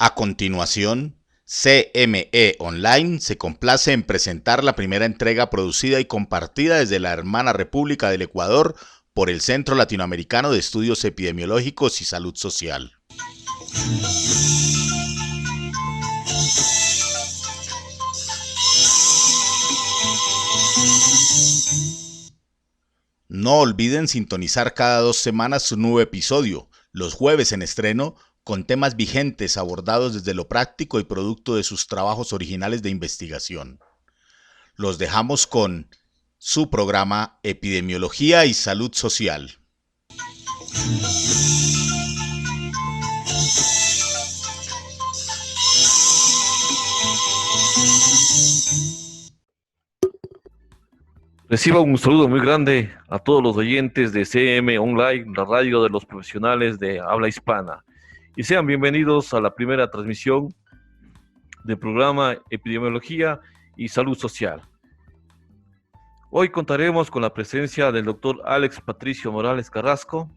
A continuación, CME Online se complace en presentar la primera entrega producida y compartida desde la hermana República del Ecuador por el Centro Latinoamericano de Estudios Epidemiológicos y Salud Social. No olviden sintonizar cada 2 semanas su nuevo episodio, los jueves en estreno, con temas vigentes abordados desde lo práctico y producto de sus trabajos originales de investigación. Los dejamos con su programa Epidemiología y Salud Social. Reciba un saludo muy grande a todos los oyentes de CM Online, la radio de los profesionales de habla hispana. Y sean bienvenidos a la primera transmisión del programa Epidemiología y Salud Social. Hoy contaremos con la presencia del doctor Alex Patricio Morales Carrasco.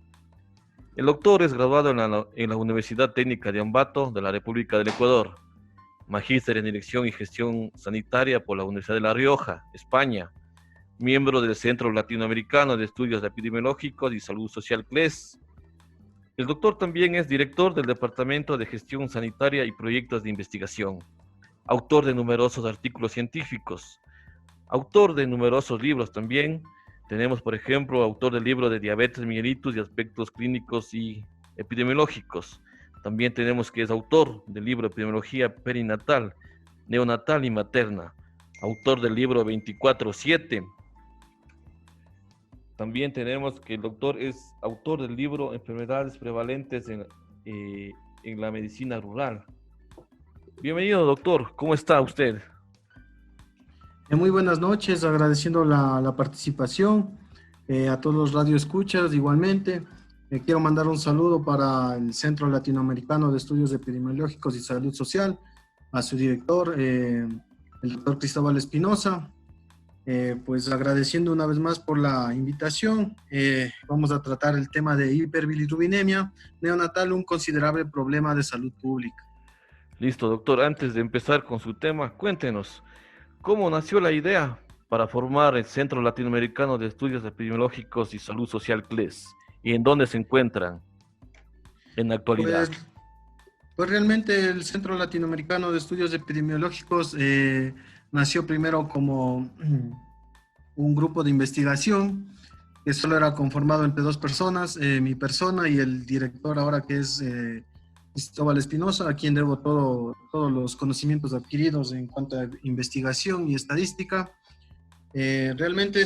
El doctor es graduado en la Universidad Técnica de Ambato de la República del Ecuador, magíster en Dirección y Gestión Sanitaria por la Universidad de La Rioja, España, miembro del Centro Latinoamericano de Estudios Epidemiológicos y Salud Social CLES. El doctor también es director del Departamento de Gestión Sanitaria y Proyectos de Investigación, autor de numerosos artículos científicos, autor de numerosos libros también. Tenemos, por ejemplo, autor del libro de Diabetes mellitus y aspectos clínicos y epidemiológicos. También tenemos que es autor del libro Epidemiología perinatal, neonatal y materna, autor del libro 24/7. También tenemos que el doctor es autor del libro Enfermedades prevalentes en la medicina rural. Bienvenido, doctor. ¿Cómo está usted? Muy buenas noches, agradeciendo la participación a todos los radioescuchas igualmente. Quiero mandar un saludo para el Centro Latinoamericano de Estudios Epidemiológicos y Salud Social, a su director, el doctor Cristóbal Espinosa. Pues agradeciendo una vez más por la invitación. Vamos a tratar el tema de hiperbilirrubinemia neonatal, un considerable problema de salud pública. Listo, doctor. Antes de empezar con su tema, cuéntenos, ¿cómo nació la idea para formar el Centro Latinoamericano de Estudios Epidemiológicos y Salud Social CLES? ¿Y en dónde se encuentran en la actualidad? Pues realmente el Centro Latinoamericano de Estudios Epidemiológicos nació primero como un grupo de investigación que solo era conformado entre 2 personas, mi persona y el director ahora, que es Cristóbal Espinosa, a quien debo todos los conocimientos adquiridos en cuanto a investigación y estadística. Realmente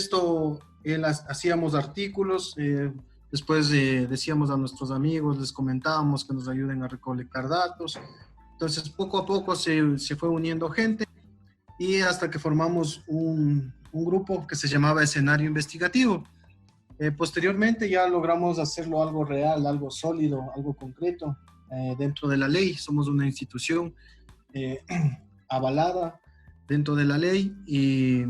hacíamos artículos, después decíamos a nuestros amigos, les comentábamos que nos ayuden a recolectar datos. Entonces poco a poco se fue uniendo gente, y hasta que formamos un grupo que se llamaba Escenario Investigativo. Posteriormente ya logramos hacerlo algo real, algo sólido, algo concreto, dentro de la ley. Somos una institución avalada dentro de la ley y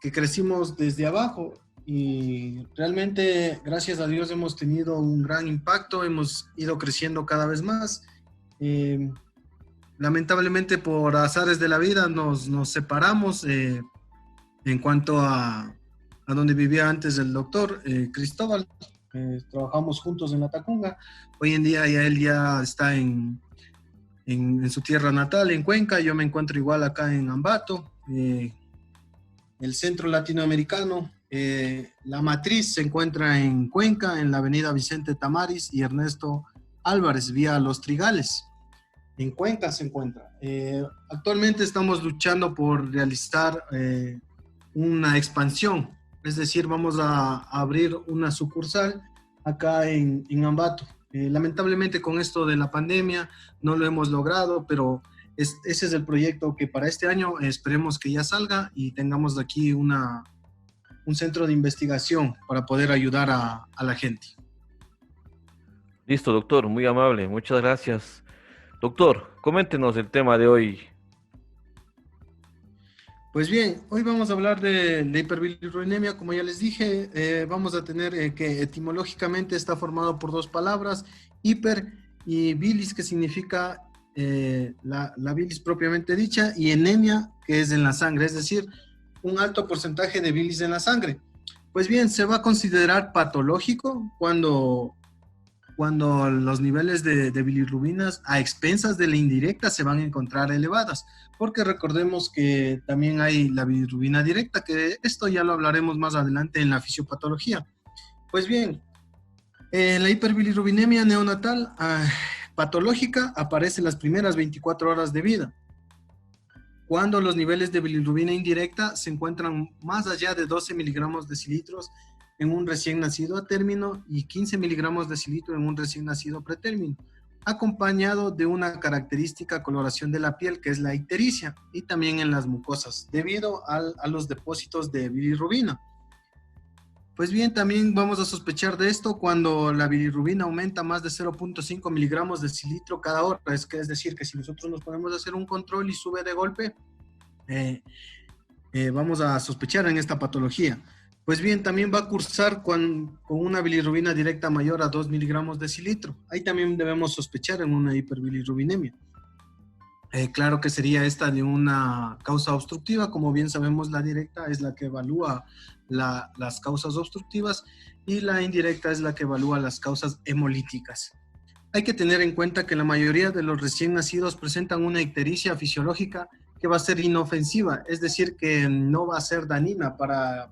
que crecimos desde abajo, y realmente gracias a Dios hemos tenido un gran impacto, hemos ido creciendo cada vez más. Lamentablemente por azares de la vida nos separamos en cuanto a donde vivía antes el doctor Cristóbal. Trabajamos juntos en la Tacunga. Hoy en día él ya está en su tierra natal, en Cuenca. Yo me encuentro igual acá en Ambato. El Centro Latinoamericano, la matriz se encuentra en Cuenca, en la avenida Vicente Tamaris y Ernesto Álvarez, vía Los Trigales. En Cuenca se encuentra. Actualmente estamos luchando por realizar una expansión, es decir, vamos a abrir una sucursal acá en Ambato. Lamentablemente con esto de la pandemia no lo hemos logrado, pero ese es el proyecto que para este año esperemos que ya salga y tengamos aquí un centro de investigación para poder ayudar a la gente. Listo, doctor, muy amable, muchas gracias. Doctor, coméntenos el tema de hoy. Pues bien, hoy vamos a hablar de hiperbilirrubinemia. Como ya les dije, vamos a tener que etimológicamente está formado por 2 palabras, hiper y bilis, que significa la bilis propiamente dicha, y anemia, que es en la sangre, es decir, un alto porcentaje de bilis en la sangre. Pues bien, se va a considerar patológico cuando los niveles de bilirrubinas a expensas de la indirecta se van a encontrar elevadas, porque recordemos que también hay la bilirrubina directa, que esto ya lo hablaremos más adelante en la fisiopatología. Pues bien, la hiperbilirrubinemia neonatal patológica aparece en las primeras 24 horas de vida, cuando los niveles de bilirrubina indirecta se encuentran más allá de 12 miligramos decilitros en un recién nacido a término y 15 miligramos decilitro en un recién nacido pretérmino, acompañado de una característica coloración de la piel, que es la ictericia, y también en las mucosas, debido a los depósitos de bilirrubina. Pues bien, también vamos a sospechar de esto cuando la bilirrubina aumenta más de 0.5 miligramos decilitro cada hora. Es decir, que si nosotros nos ponemos a hacer un control y sube de golpe, vamos a sospechar en esta patología. Pues bien, también va a cursar con una bilirrubina directa mayor a 2 miligramos decilitro. Ahí también debemos sospechar en una hiperbilirrubinemia. Claro que sería esta de una causa obstructiva. Como bien sabemos, la directa es la que evalúa las causas obstructivas y la indirecta es la que evalúa las causas hemolíticas. Hay que tener en cuenta que la mayoría de los recién nacidos presentan una ictericia fisiológica que va a ser inofensiva, es decir, que no va a ser dañina para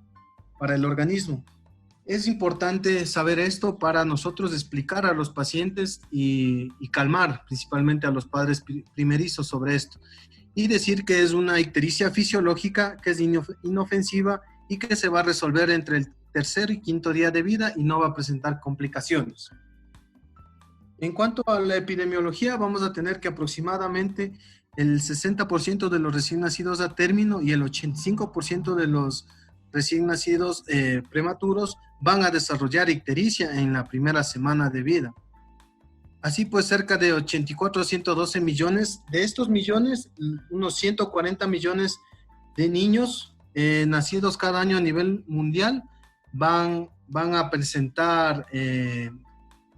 el organismo. Es importante saber esto para nosotros explicar a los pacientes y calmar principalmente a los padres primerizos sobre esto. Y decir que es una ictericia fisiológica, que es inofensiva y que se va a resolver entre el tercer y quinto día de vida y no va a presentar complicaciones. En cuanto a la epidemiología, vamos a tener que aproximadamente el 60% de los recién nacidos a término y el 85% de los recién nacidos prematuros van a desarrollar ictericia en la primera semana de vida. Así pues, cerca de 84 a 112 millones, de estos millones, unos 140 millones de niños nacidos cada año a nivel mundial van a presentar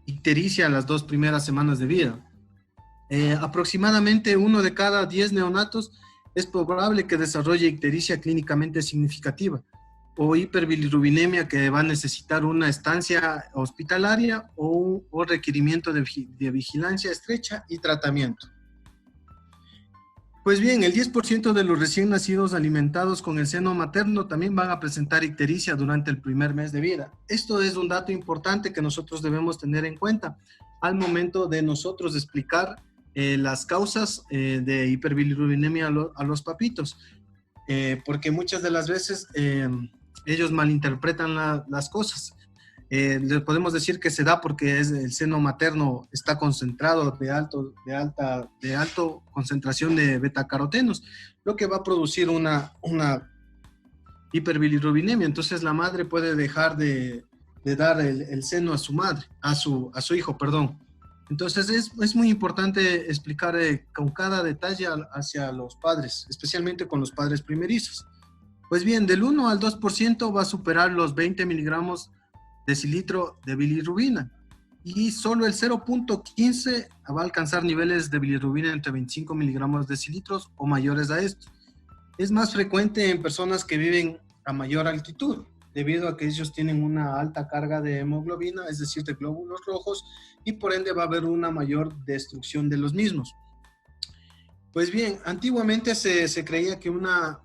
ictericia las 2 primeras semanas de vida. Aproximadamente 1 de cada 10 neonatos es probable que desarrolle ictericia clínicamente significativa o hiperbilirrubinemia, que va a necesitar una estancia hospitalaria o requerimiento de vigilancia estrecha y tratamiento. Pues bien, el 10% de los recién nacidos alimentados con el seno materno también van a presentar ictericia durante el primer mes de vida. Esto es un dato importante que nosotros debemos tener en cuenta al momento de nosotros explicar las causas de hiperbilirrubinemia a los papitos, porque muchas de las veces ellos malinterpretan las cosas. Les podemos decir que se da porque el seno materno está concentrado de alto concentración de betacarotenos, lo que va a producir una hiperbilirrubinemia. Entonces la madre puede dejar de dar el seno a su madre, a su hijo, perdón. Entonces es muy importante explicar con cada detalle hacia los padres, especialmente con los padres primerizos. Pues bien, del 1 al 2% va a superar los 20 miligramos decilitro de bilirrubina y solo el 0.15 va a alcanzar niveles de bilirrubina entre 25 miligramos decilitros o mayores a esto. Es más frecuente en personas que viven a mayor altitud, debido a que ellos tienen una alta carga de hemoglobina, es decir, de glóbulos rojos, y por ende va a haber una mayor destrucción de los mismos. Pues bien, antiguamente se creía que una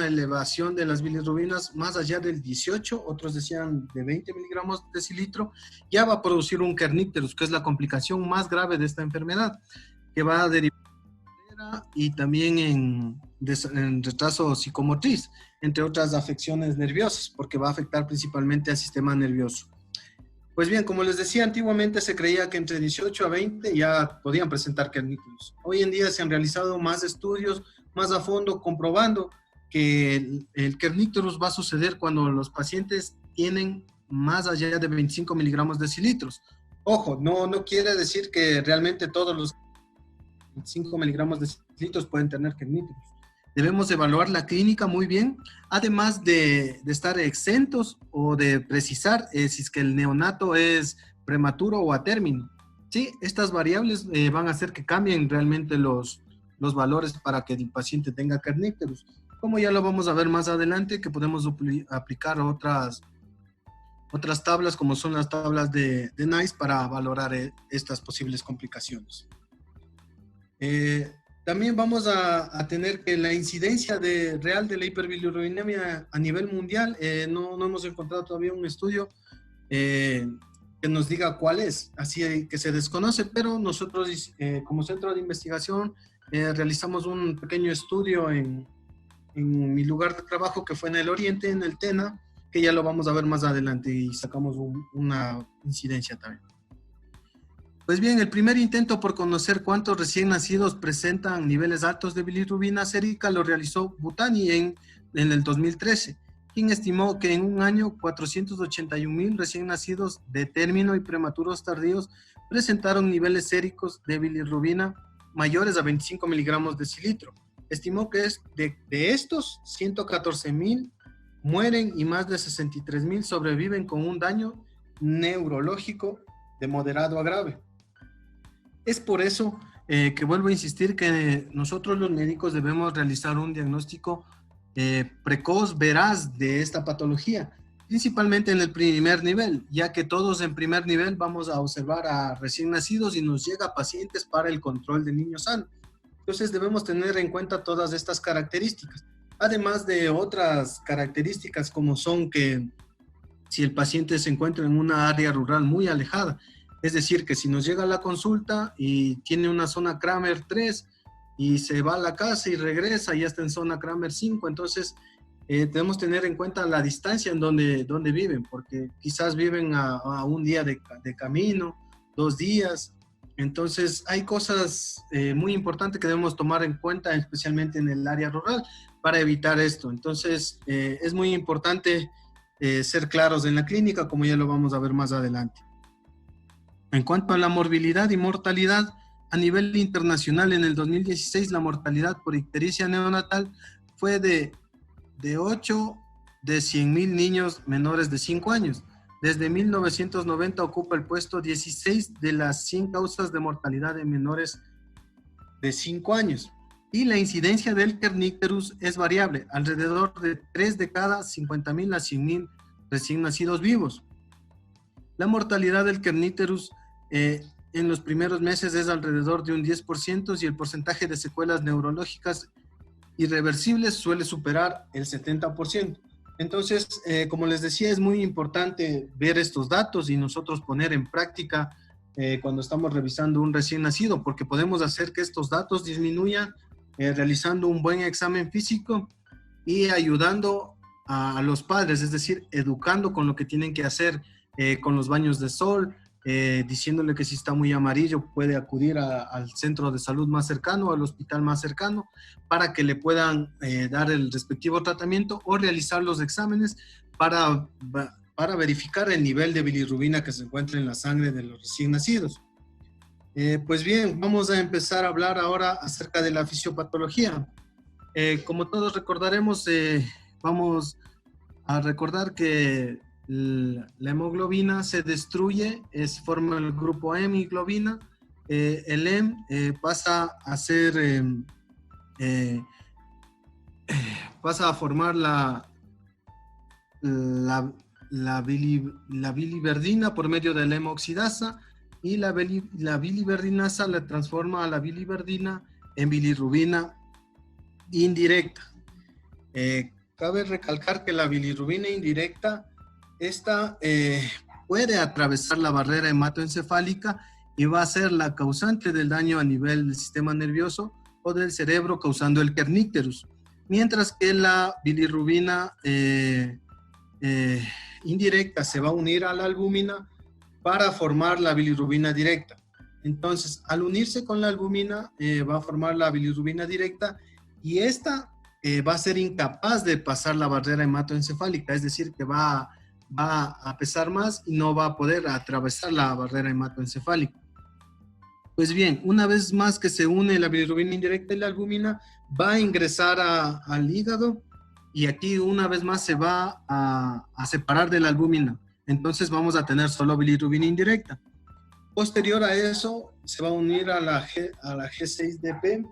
elevación de las bilirrubinas más allá del 18, otros decían de 20 miligramos decilitro, ya va a producir un kernicterus, que es la complicación más grave de esta enfermedad, que va a derivar y también en retraso psicomotriz, entre otras afecciones nerviosas, porque va a afectar principalmente al sistema nervioso. Pues bien, como les decía, antiguamente se creía que entre 18 a 20 ya podían presentar kernicterus. Hoy en día se han realizado más estudios, más a fondo, comprobando que el kernicterus va a suceder cuando los pacientes tienen más allá de 25 miligramos decilitros. Ojo, no quiere decir que realmente todos los 25 miligramos decilitros pueden tener kernicterus. Debemos evaluar la clínica muy bien, además de estar exentos o de precisar si es que el neonato es prematuro o a término. Sí, estas variables van a hacer que cambien realmente los valores para que el paciente tenga kernícterus. Como ya lo vamos a ver más adelante, que podemos aplicar otras tablas, como son las tablas de NICE, para valorar estas posibles complicaciones. También vamos a tener que la incidencia real de la hiperbilirubinemia a nivel mundial, no hemos encontrado todavía un estudio que nos diga cuál es, así que se desconoce, pero nosotros como centro de investigación realizamos un pequeño estudio en mi lugar de trabajo, que fue en el Oriente, en el TENA, que ya lo vamos a ver más adelante, y sacamos una incidencia también. Pues bien, el primer intento por conocer cuántos recién nacidos presentan niveles altos de bilirrubina sérica lo realizó Butani en el 2013, quien estimó que en un año 481,000 recién nacidos de término y prematuros tardíos presentaron niveles séricos de bilirrubina mayores a 25 miligramos de decilitro. Estimó que de estos, 114,000 mueren y más de 63,000 sobreviven con un daño neurológico de moderado a grave. Es por eso que vuelvo a insistir que nosotros los médicos debemos realizar un diagnóstico precoz, veraz de esta patología, principalmente en el primer nivel, ya que todos en primer nivel vamos a observar a recién nacidos y nos llega pacientes para el control de niños sanos. Entonces debemos tener en cuenta todas estas características, además de otras características como son que si el paciente se encuentra en una área rural muy alejada, es decir, que si nos llega a la consulta y tiene una zona Kramer 3 y se va a la casa y regresa y ya está en zona Kramer 5, entonces debemos tener en cuenta la distancia en donde viven, porque quizás viven a un día de camino, 2 días. Entonces hay cosas muy importantes que debemos tomar en cuenta, especialmente en el área rural, para evitar esto. Entonces es muy importante ser claros en la clínica, como ya lo vamos a ver más adelante. En cuanto a la morbilidad y mortalidad, a nivel internacional en el 2016 la mortalidad por ictericia neonatal fue de 8 de 100,000 niños menores de 5 años. Desde 1990 ocupa el puesto 16 de las 100 causas de mortalidad de menores de 5 años. Y la incidencia del kernícterus es variable, alrededor de 3 de cada 50,000 a 100,000 recién nacidos vivos. La mortalidad del kernícterus en los primeros meses es alrededor de un 10% y el porcentaje de secuelas neurológicas irreversibles suele superar el 70%. Entonces, como les decía, es muy importante ver estos datos y nosotros poner en práctica cuando estamos revisando un recién nacido, porque podemos hacer que estos datos disminuyan realizando un buen examen físico y ayudando a los padres, es decir, educando con lo que tienen que hacer con los baños de sol, diciéndole que si está muy amarillo puede acudir al centro de salud más cercano, al hospital más cercano, para que le puedan dar el respectivo tratamiento o realizar los exámenes para verificar el nivel de bilirrubina que se encuentra en la sangre de los recién nacidos. Pues bien, vamos a empezar a hablar ahora acerca de la fisiopatología. Como todos recordaremos, vamos a recordar que la hemoglobina se destruye, forma el grupo hemiglobina, el heme pasa a formar la biliverdina por medio de la hemoxidasa, y la biliverdinasa la transforma a la biliverdina en bilirrubina indirecta. Cabe recalcar que la bilirrubina indirecta esta puede atravesar la barrera hematoencefálica y va a ser la causante del daño a nivel del sistema nervioso o del cerebro, causando el kernícterus, mientras que la bilirrubina indirecta se va a unir a la albúmina para formar la bilirrubina directa. Entonces, al unirse con la albúmina, va a formar la bilirrubina directa, y esta va a ser incapaz de pasar la barrera hematoencefálica, es decir, que va a pesar más y no va a poder atravesar la barrera hematoencefálica. Pues bien, una vez más que se une la bilirrubina indirecta y la albúmina, va a ingresar al hígado, y aquí una vez más se va a separar de la albúmina. Entonces vamos a tener solo bilirrubina indirecta. Posterior a eso, se va a unir a la G6DP,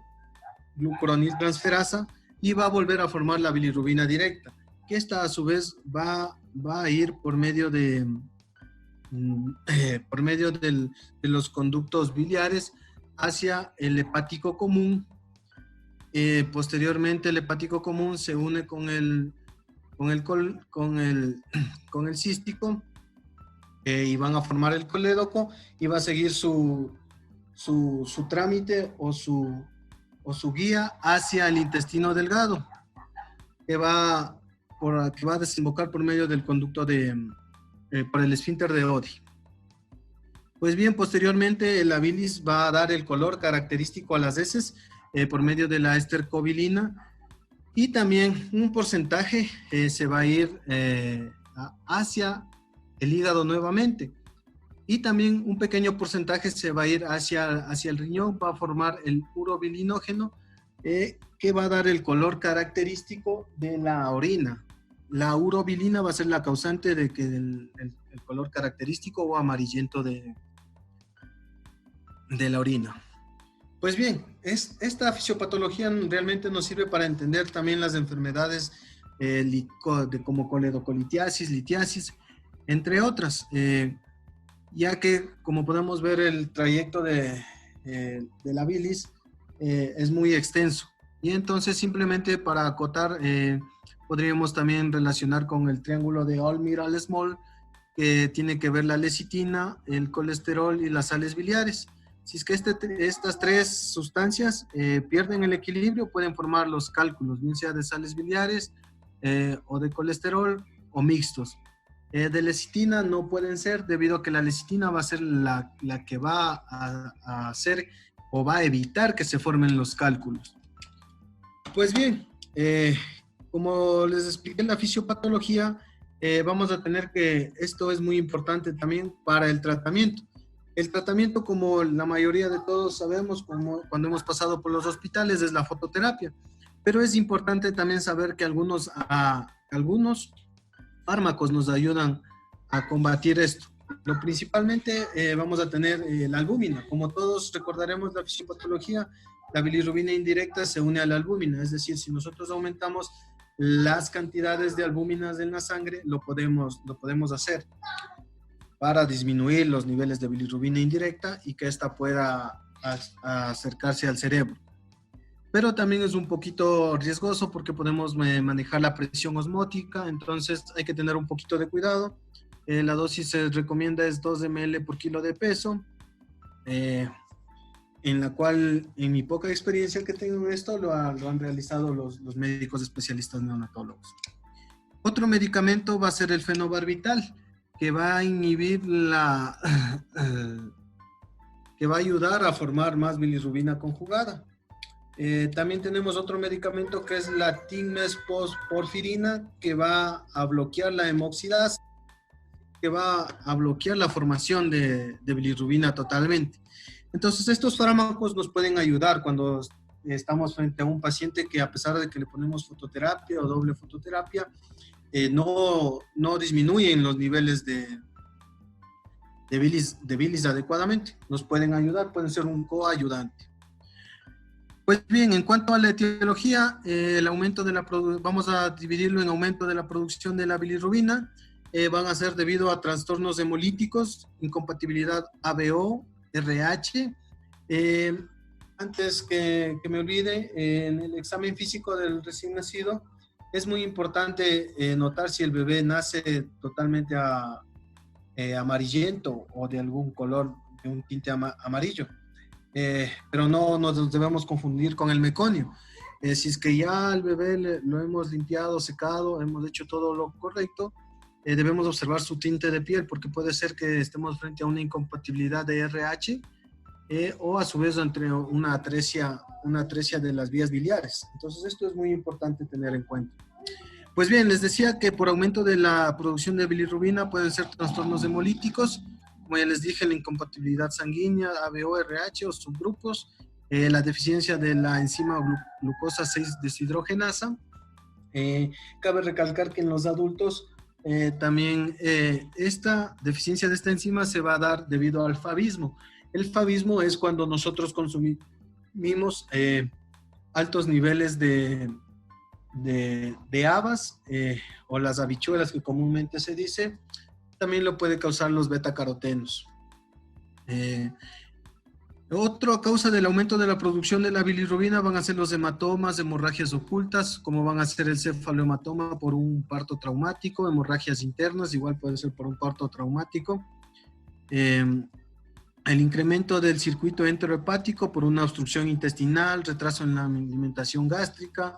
glucuroniltransferasa, y va a volver a formar la bilirrubina directa, que esta a su vez va a ir por medio de los conductos biliares hacia el hepático común. Posteriormente el hepático común se une con el cístico, y van a formar el colédoco, y va a seguir su trámite o su guía hacia el intestino delgado, que va a desembocar por medio del conducto por el esfínter de Oddi. Pues bien, posteriormente la bilis va a dar el color característico a las heces por medio de la estercobilina, y también un porcentaje se va a ir hacia el hígado nuevamente, y también un pequeño porcentaje se va a ir hacia el riñón, va a formar el urobilinógeno, que va a dar el color característico de la orina. La urobilina va a ser la causante de que el color característico o amarillento de la orina. Pues bien, esta fisiopatología realmente nos sirve para entender también las enfermedades como coledocolitiasis, litiasis, entre otras, ya que, como podemos ver, el trayecto de la bilis es muy extenso. Y entonces, simplemente para acotar, podríamos también relacionar con el triángulo de Almirall-Small, que tiene que ver la lecitina, el colesterol y las sales biliares. Si es que estas tres sustancias pierden el equilibrio, pueden formar los cálculos, bien sea de sales biliares o de colesterol, o mixtos. De lecitina no pueden ser, debido a que la lecitina va a ser la que va a hacer o va a evitar que se formen los cálculos. Pues bien, como les expliqué en la fisiopatología, vamos a tener que esto es muy importante también para el tratamiento. El tratamiento, como la mayoría de todos sabemos, cuando hemos pasado por los hospitales, es la fototerapia. Pero es importante también saber que algunos fármacos nos ayudan a combatir esto. Principalmente vamos a tener la albúmina. Como todos recordaremos la fisiopatología, la bilirrubina indirecta se une a la albúmina. Es decir, si nosotros aumentamos las cantidades de albúminas en la sangre, lo podemos hacer para disminuir los niveles de bilirrubina indirecta y que ésta pueda acercarse al cerebro. Pero también es un poquito riesgoso porque podemos manejar la presión osmótica, entonces hay que tener un poquito de cuidado. La dosis se recomienda es 2 ml por kilo de peso, en la cual, en mi poca experiencia que tengo en esto, lo han realizado los médicos especialistas neonatólogos. Otro medicamento va a ser el fenobarbital, que va a inhibir que va a ayudar a formar más bilirrubina conjugada. También tenemos otro medicamento que es la timesporfirina, que va a bloquear la hemoxidasa, que va a bloquear la formación de bilirrubina totalmente. Entonces, estos fármacos nos pueden ayudar cuando estamos frente a un paciente que, a pesar de que le ponemos fototerapia o doble fototerapia, no disminuyen los niveles de bilis adecuadamente. Nos pueden ayudar, pueden ser un coayudante. Pues bien, en cuanto a la etiología, el aumento vamos a dividirlo en aumento de la producción de la bilirrubina. Van a ser debido a trastornos hemolíticos, incompatibilidad ABO, RH. Antes que me olvide, en el examen físico del recién nacido, es muy importante notar si el bebé nace totalmente amarillento o de algún color, de un tinte amarillo. Pero no nos debemos confundir con el meconio. Si es que ya al bebé lo hemos limpiado, secado, hemos hecho todo lo correcto, debemos observar su tinte de piel, porque puede ser que estemos frente a una incompatibilidad de RH o a su vez entre una atresia de las vías biliares. Entonces esto es muy importante tener en cuenta. Pues bien, les decía que por aumento de la producción de bilirrubina pueden ser trastornos hemolíticos, como ya les dije, la incompatibilidad sanguínea, ABO, RH o subgrupos, la deficiencia de la enzima glucosa 6 deshidrogenasa. Cabe recalcar que en los adultos También esta deficiencia de esta enzima se va a dar debido al favismo. El favismo es cuando nosotros consumimos altos niveles de habas o las habichuelas que comúnmente se dice. También lo puede causar los betacarotenos. Otra causa del aumento de la producción de la bilirrubina van a ser los hematomas, hemorragias ocultas, como van a ser el cefalohematoma por un parto traumático, hemorragias internas, igual puede ser por un parto traumático. El incremento del circuito enterohepático por una obstrucción intestinal, retraso en la alimentación gástrica.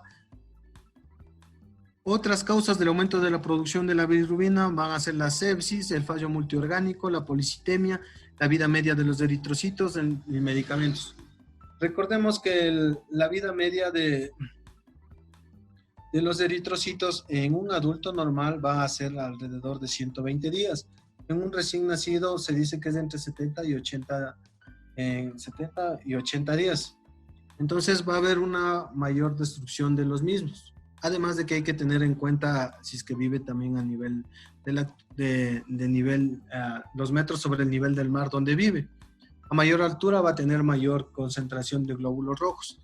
Otras causas del aumento de la producción de la bilirrubina van a ser la sepsis, el fallo multiorgánico, la policitemia, la vida media de los eritrocitos y medicamentos. Recordemos que la vida media de los eritrocitos en un adulto normal va a ser alrededor de 120 días. En un recién nacido se dice que es entre 70 y 80 días. Entonces va a haber una mayor destrucción de los mismos. Además de que hay que tener en cuenta si es que vive también a nivel los metros sobre el nivel del mar donde vive. A mayor altura va a tener mayor concentración de glóbulos rojos.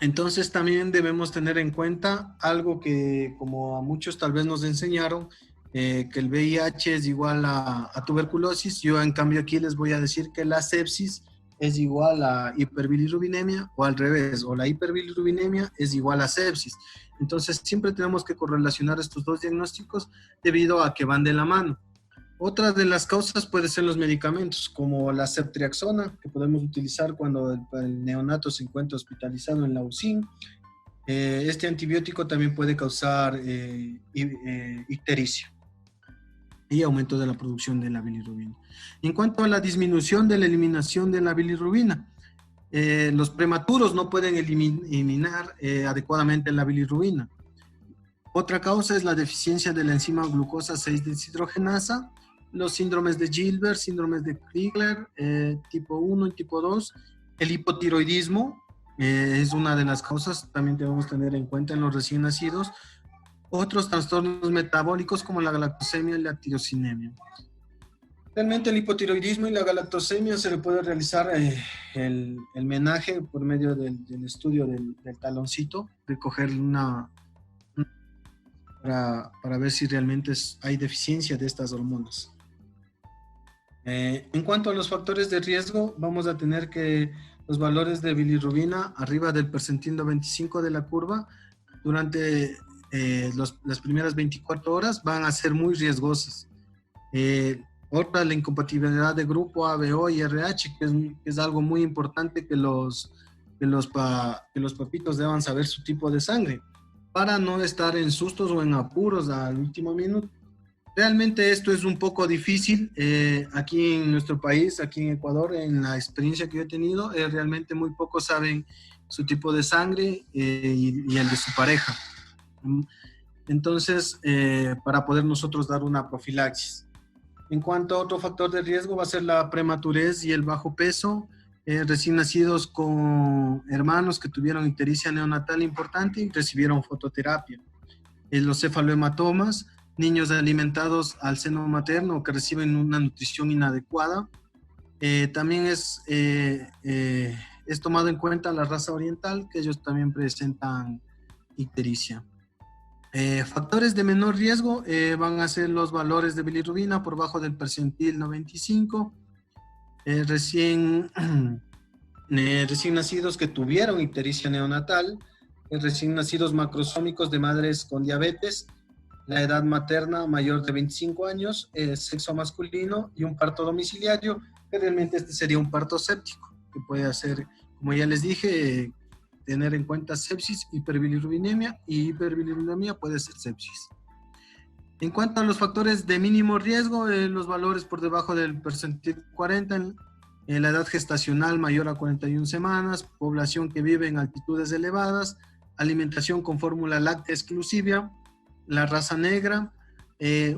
Entonces también debemos tener en cuenta algo que, como a muchos tal vez nos enseñaron, que el VIH es igual a tuberculosis. Yo en cambio aquí les voy a decir que la sepsis es igual a hiperbilirrubinemia, o al revés, o la hiperbilirrubinemia es igual a sepsis. Entonces siempre tenemos que correlacionar estos dos diagnósticos debido a que van de la mano. Otra de las causas puede ser los medicamentos, como la ceftriaxona, que podemos utilizar cuando el neonato se encuentra hospitalizado en la UCI. Este antibiótico también puede causar ictericia y aumento de la producción de la bilirrubina. En cuanto a la disminución de la eliminación de la bilirrubina, los prematuros no pueden eliminar adecuadamente la bilirrubina. Otra causa es la deficiencia de la enzima glucosa 6-deshidrogenasa, los síndromes de Gilbert, síndromes de Crigler, tipo 1 y tipo 2, el hipotiroidismo es una de las causas, también debemos tener en cuenta en los recién nacidos. Otros trastornos metabólicos como la galactosemia y la tirosinemia. Realmente el hipotiroidismo y la galactosemia se le puede realizar el menaje por medio del estudio del taloncito, recoger para ver si realmente hay deficiencia de estas hormonas. En cuanto a los factores de riesgo, vamos a tener que los valores de bilirrubina arriba del percentil 25 de la curva durante las primeras 24 horas van a ser muy riesgosas. Otra, la incompatibilidad de grupo ABO y RH, que es algo muy importante que los papitos deban saber su tipo de sangre para no estar en sustos o en apuros al último minuto. Realmente esto es un poco difícil aquí en nuestro país, aquí en Ecuador, en la experiencia que yo he tenido, realmente muy pocos saben su tipo de sangre y el de su pareja. Entonces, para poder nosotros dar una profilaxis. En cuanto a otro factor de riesgo, va a ser la prematurez y el bajo peso. Recién nacidos con hermanos que tuvieron ictericia neonatal importante y recibieron fototerapia. Los cefalohematomas, niños alimentados al seno materno que reciben una nutrición inadecuada. También es tomado en cuenta la raza oriental, que ellos también presentan ictericia. Factores de menor riesgo van a ser los valores de bilirrubina por bajo del percentil 95, recién nacidos que tuvieron ictericia neonatal, recién nacidos macrosómicos de madres con diabetes, la edad materna mayor de 25 años, sexo masculino y un parto domiciliario, que realmente este sería un parto séptico, que puede hacer, como ya les dije, tener en cuenta sepsis, hiperbilirrubinemia, y hiperbilirubinemia puede ser sepsis. En cuanto a los factores de mínimo riesgo, los valores por debajo del percentil 40, la edad gestacional mayor a 41 semanas, población que vive en altitudes elevadas, alimentación con fórmula láctea exclusiva, la raza negra,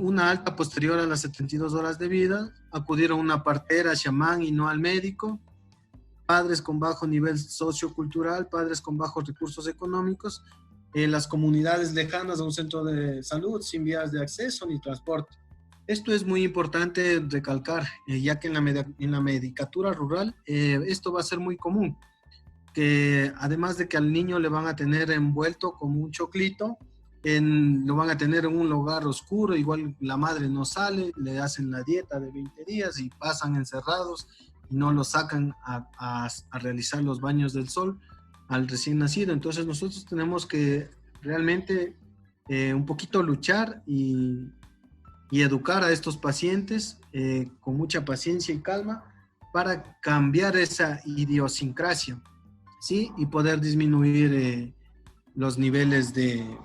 una alta posterior a las 72 horas de vida, acudir a una partera, chamán y no al médico, padres con bajo nivel sociocultural, padres con bajos recursos económicos, en las comunidades lejanas a un centro de salud sin vías de acceso ni transporte. Esto es muy importante recalcar, ya que en la medicatura rural esto va a ser muy común, que además de que al niño le van a tener envuelto como un choclito, lo van a tener en un lugar oscuro, igual la madre no sale, le hacen la dieta de 20 días y pasan encerrados y no lo sacan a realizar los baños del sol al recién nacido. Entonces nosotros tenemos que realmente un poquito luchar y educar a estos pacientes con mucha paciencia y calma para cambiar esa idiosincrasia, ¿sí? Y poder disminuir los niveles de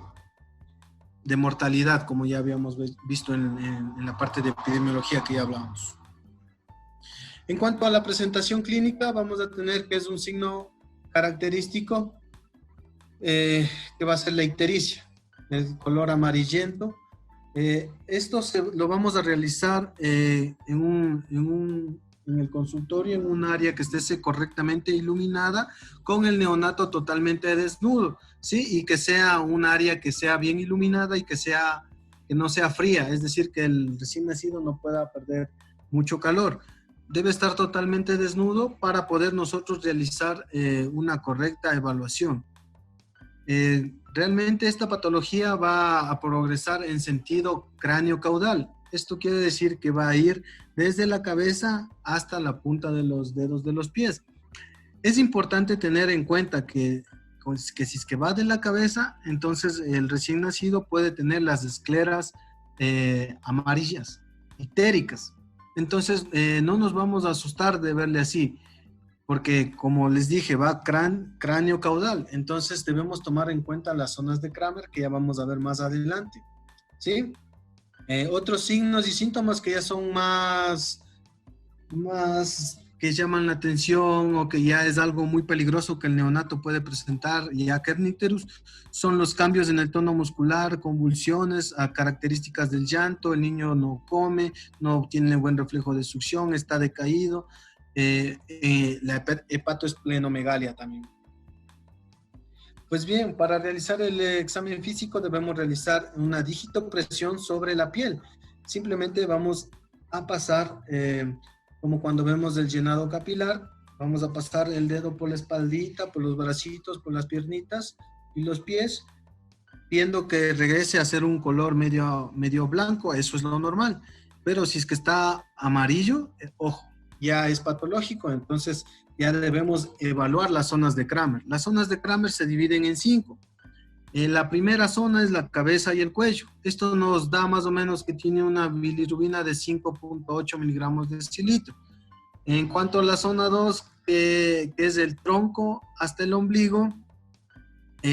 mortalidad, como ya habíamos visto en la parte de epidemiología que ya hablamos. En cuanto a la presentación clínica, vamos a tener que es un signo característico que va a ser la ictericia, el color amarillento. Esto lo vamos a realizar en el consultorio, en un área que esté correctamente iluminada, con el neonato totalmente desnudo, ¿sí? Y que sea un área que sea bien iluminada y que no sea fría, es decir, que el recién nacido no pueda perder mucho calor. Debe estar totalmente desnudo para poder nosotros realizar una correcta evaluación. Realmente esta patología va a progresar en sentido cráneo-caudal. Esto quiere decir que va a ir desde la cabeza hasta la punta de los dedos de los pies. Es importante tener en cuenta que si es que va de la cabeza, entonces el recién nacido puede tener las escleras amarillas, ictéricas. Entonces no nos vamos a asustar de verle así, porque como les dije, va cráneo caudal. Entonces debemos tomar en cuenta las zonas de Kramer, que ya vamos a ver más adelante, ¿sí? Otros signos y síntomas que ya son más que llaman la atención o que ya es algo muy peligroso que el neonato puede presentar, ya kernicterus, son los cambios en el tono muscular, convulsiones, características del llanto, el niño no come, no tiene buen reflejo de succión, está decaído, la hepatoesplenomegalia también. Pues bien, para realizar el examen físico debemos realizar una digitopresión sobre la piel. Simplemente vamos a pasar, como cuando vemos el llenado capilar, vamos a pasar el dedo por la espaldita, por los bracitos, por las piernitas y los pies, viendo que regrese a ser un color medio blanco. Eso es lo normal. Pero si es que está amarillo, ojo, ya es patológico, entonces ya debemos evaluar las zonas de Kramer. Las zonas de Kramer se dividen en 5. La primera zona es la cabeza y el cuello. Esto nos da más o menos que tiene una bilirrubina de 5.8 miligramos de decilitro. En cuanto a la zona 2, que es el tronco hasta el ombligo,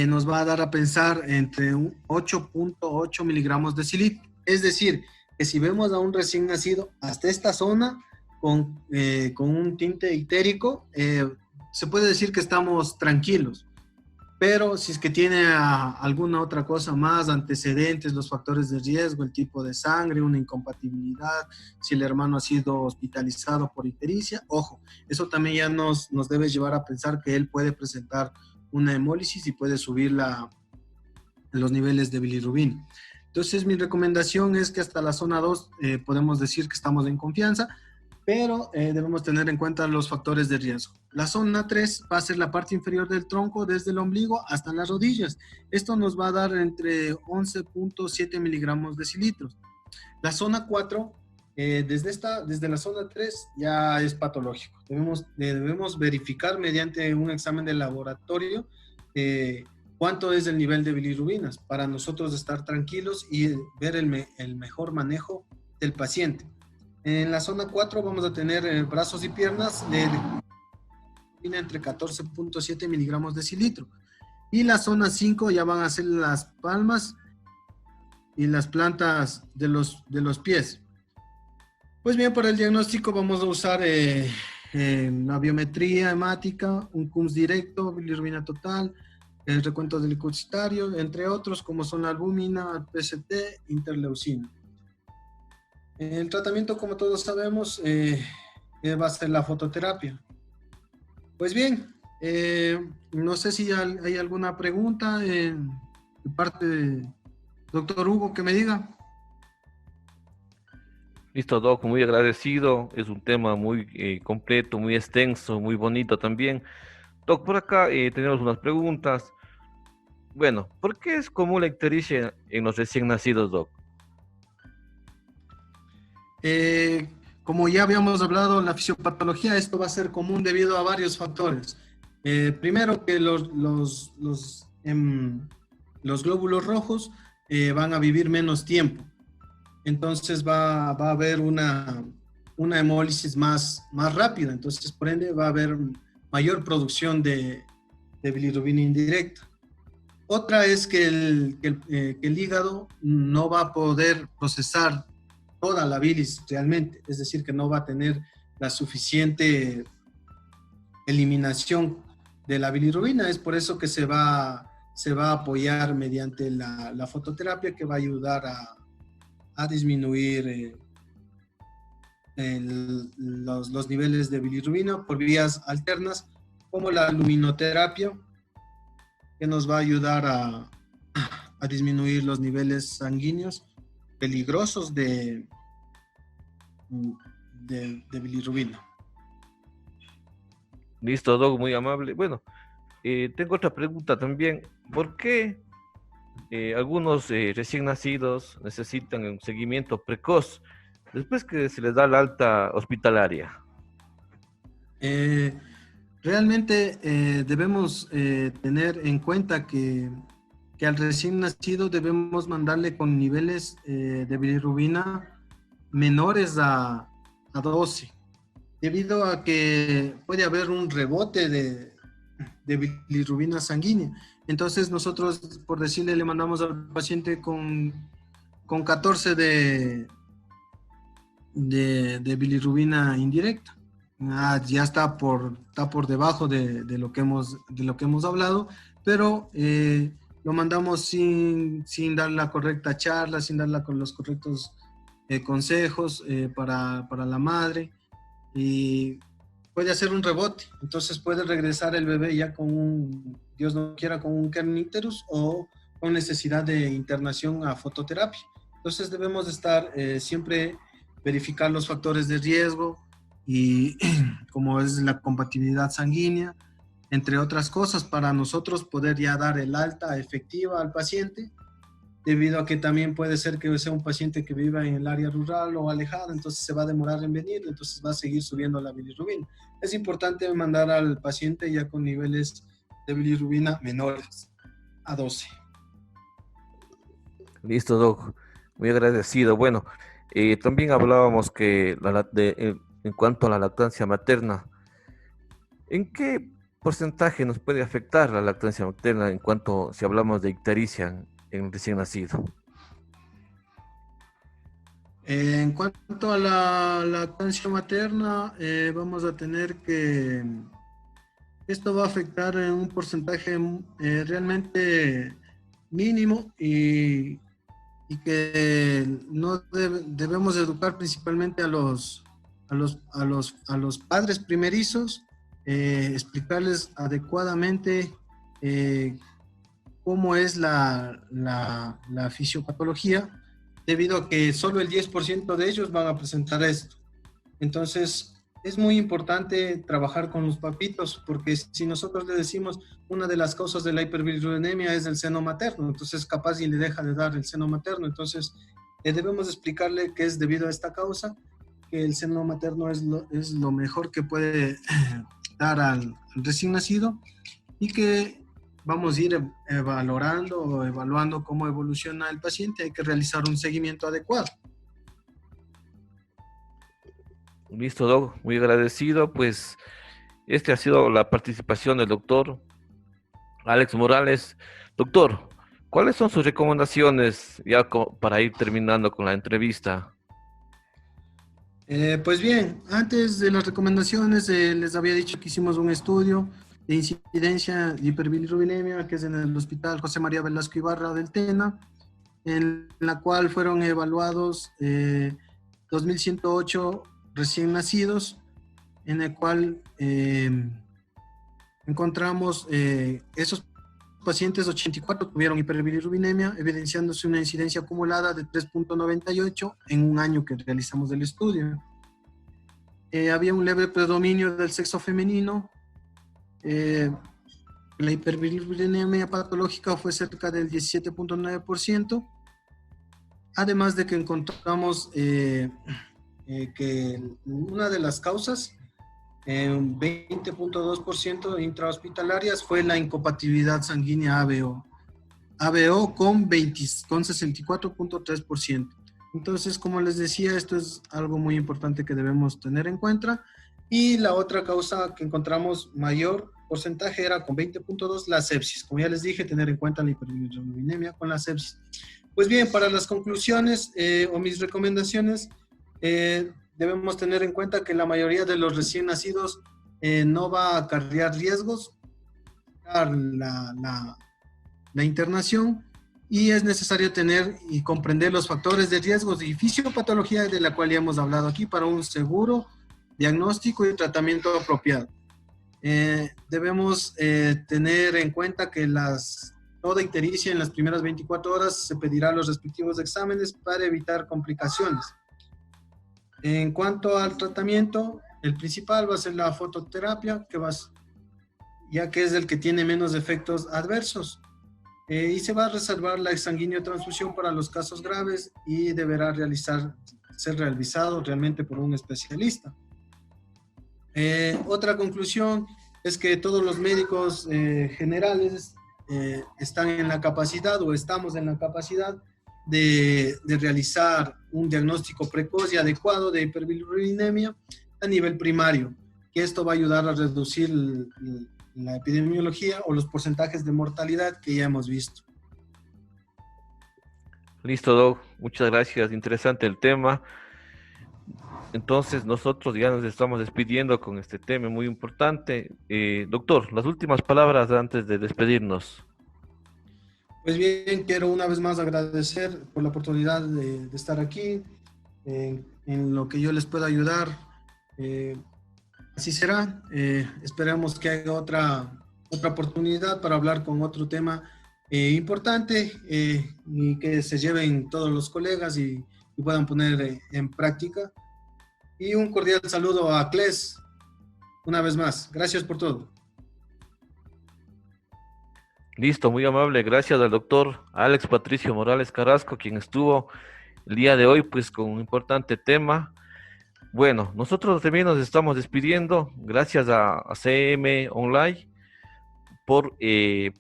nos va a dar a pensar entre 8.8 miligramos de decilitro. Es decir, que si vemos a un recién nacido hasta esta zona con un tinte ictérico, se puede decir que estamos tranquilos. Pero si es que tiene alguna otra cosa más, antecedentes, los factores de riesgo, el tipo de sangre, una incompatibilidad, si el hermano ha sido hospitalizado por ictericia, ojo, eso también ya nos debe llevar a pensar que él puede presentar una hemólisis y puede subir los niveles de bilirrubina. Entonces mi recomendación es que hasta la zona 2 podemos decir que estamos en confianza, pero debemos tener en cuenta los factores de riesgo. La zona 3 va a ser la parte inferior del tronco, desde el ombligo hasta las rodillas. Esto nos va a dar entre 11.7 miligramos de decilitros. La zona 4, desde la zona 3, ya es patológico. Debemos verificar mediante un examen de laboratorio cuánto es el nivel de bilirrubinas para nosotros estar tranquilos y ver el mejor manejo del paciente. En la zona 4 vamos a tener brazos y piernas de entre 14.7 miligramos de decilitro. Y la zona 5 ya van a ser las palmas y las plantas de los pies. Pues bien, para el diagnóstico vamos a usar la biometría hemática, un CUMS directo, bilirrubina total, el recuento del leucocitario, entre otros como son la albúmina, PCT, interleucina. El tratamiento, como todos sabemos, va a ser la fototerapia. Pues bien, no sé si hay alguna pregunta. de parte de doctor Hugo, que me diga. Listo, Doc, muy agradecido. Es un tema muy completo, muy extenso, muy bonito también. Doc, por acá tenemos unas preguntas. Bueno, ¿por qué es común la ictericia en los recién nacidos, Doc? Eh, Como ya habíamos hablado, la fisiopatología, esto va a ser común debido a varios factores. Primero que los glóbulos rojos van a vivir menos tiempo. Entonces va a haber una hemólisis más rápida. Entonces, por ende, va a haber mayor producción de bilirrubina indirecta. Otra es que el hígado no va a poder procesar toda la bilis realmente, es decir, que no va a tener la suficiente eliminación de la bilirrubina. Es por eso que se va a apoyar mediante la fototerapia, que va a ayudar a disminuir los niveles de bilirrubina por vías alternas, como la luminoterapia, que nos va a ayudar a disminuir los niveles sanguíneos peligrosos de bilirrubina. Listo, Doc, muy amable. Bueno, tengo otra pregunta también. ¿Por qué algunos recién nacidos necesitan un seguimiento precoz después que se les da la alta hospitalaria? Realmente debemos tener en cuenta que al recién nacido debemos mandarle con niveles de bilirrubina menores a 12, debido a que puede haber un rebote de bilirrubina sanguínea. Entonces nosotros, por decirle, le mandamos al paciente con 14 de bilirrubina indirecta. Ya está por debajo de lo que hemos hablado, pero lo mandamos sin dar la correcta charla, sin darla con los correctos consejos para la madre, y puede hacer un rebote. Entonces puede regresar el bebé ya con Dios no quiera, con un kernicterus o con necesidad de internación a fototerapia. Entonces debemos estar siempre verificar los factores de riesgo, y como es la compatibilidad sanguínea, entre otras cosas, para nosotros poder ya dar el alta efectiva al paciente, debido a que también puede ser que sea un paciente que viva en el área rural o alejada, entonces se va a demorar en venir, entonces va a seguir subiendo la bilirrubina. Es importante mandar al paciente ya con niveles de bilirrubina menores a 12. Listo, Doc. Muy agradecido. Bueno, también hablábamos que en cuanto a la lactancia materna, ¿en qué porcentaje nos puede afectar la lactancia materna en cuanto si hablamos de ictericia en recién nacido? En cuanto a la lactancia materna, vamos a tener que esto va a afectar en un porcentaje realmente mínimo, y que no debemos educar principalmente a los padres primerizos, explicarles adecuadamente cómo es la fisiopatología, debido a que solo el 10% de ellos van a presentar esto. Entonces, es muy importante trabajar con los papitos, porque si nosotros le decimos una de las causas de la hiperbilirubinemia es el seno materno, entonces capaz y le deja de dar el seno materno. Entonces, debemos explicarle que es debido a esta causa, que el seno materno es lo mejor que puede dar al recién nacido, y que vamos a ir evaluando cómo evoluciona el paciente. Hay que realizar un seguimiento adecuado. Listo, Doc, muy agradecido. Pues este ha sido la participación del doctor Alex Morales. Doctor, ¿cuáles son sus recomendaciones ya para ir terminando con la entrevista? Pues bien, antes de las recomendaciones, les había dicho que hicimos un estudio de incidencia de hiperbilirubinemia, que es en el Hospital José María Velasco Ibarra del Tena, en la cual fueron evaluados 2.108 recién nacidos, en el cual encontramos esos pacientes, 84 tuvieron hiperbilirubinemia, evidenciándose una incidencia acumulada de 3.98 en un año que realizamos el estudio. Había un leve predominio del sexo femenino. La hiperbilirubinemia patológica fue cerca del 17.9%, además de que encontramos que una de las causas, 20.2% intrahospitalarias, fue la incompatibilidad sanguínea ABO con 64.3%. Entonces, como les decía, esto es algo muy importante que debemos tener en cuenta. Y la otra causa que encontramos mayor porcentaje era con 20.2%, la sepsis. Como ya les dije, tener en cuenta la hiperbilirubinemia con la sepsis. Pues bien, para las conclusiones o mis recomendaciones, debemos tener en cuenta que la mayoría de los recién nacidos no va a acarrear riesgos la internación, y es necesario tener y comprender los factores de riesgos y fisiopatología de la cual ya hemos hablado aquí para un seguro diagnóstico y tratamiento apropiado. Debemos tener en cuenta que toda ictericia en las primeras 24 horas se pedirá los respectivos exámenes para evitar complicaciones. En cuanto al tratamiento, el principal va a ser la fototerapia, ya que es el que tiene menos efectos adversos. Y se va a reservar la exsanguíneo-transfusión para los casos graves y deberá ser realizado realmente por un especialista. Otra conclusión es que todos los médicos generales están en la capacidad, o estamos en la capacidad de realizar un diagnóstico precoz y adecuado de hiperbilirubinemia a nivel primario, que esto va a ayudar a reducir la epidemiología o los porcentajes de mortalidad que ya hemos visto. Listo, Doc. Muchas gracias. Interesante el tema. Entonces, nosotros ya nos estamos despidiendo con este tema muy importante. Doctor, las últimas palabras antes de despedirnos. Pues bien, quiero una vez más agradecer por la oportunidad de estar aquí, en lo que yo les pueda ayudar. Así será. Esperamos que haya otra oportunidad para hablar con otro tema importante y que se lleven todos los colegas y puedan poner en práctica. Y un cordial saludo a CLES una vez más. Gracias por todo. Listo, muy amable. Gracias al doctor Alex Patricio Morales Carrasco, quien estuvo el día de hoy pues con un importante tema. Bueno, nosotros también nos estamos despidiendo. Gracias a CM Online por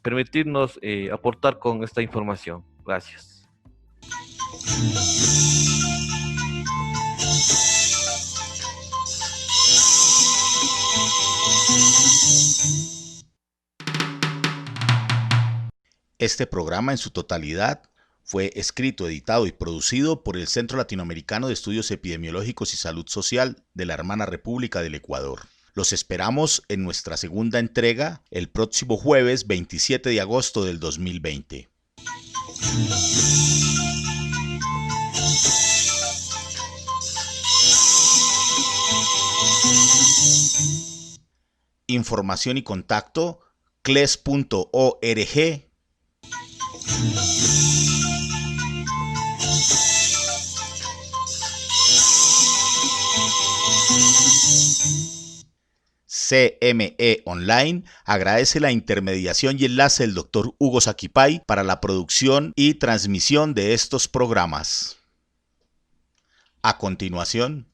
permitirnos aportar con esta información. Gracias. Este programa en su totalidad fue escrito, editado y producido por el Centro Latinoamericano de Estudios Epidemiológicos y Salud Social de la Hermana República del Ecuador. Los esperamos en nuestra segunda entrega el próximo jueves 27 de agosto del 2020. Información y contacto cles.org. CME Online agradece la intermediación y enlace del Dr. Hugo Saquipay para la producción y transmisión de estos programas. A continuación,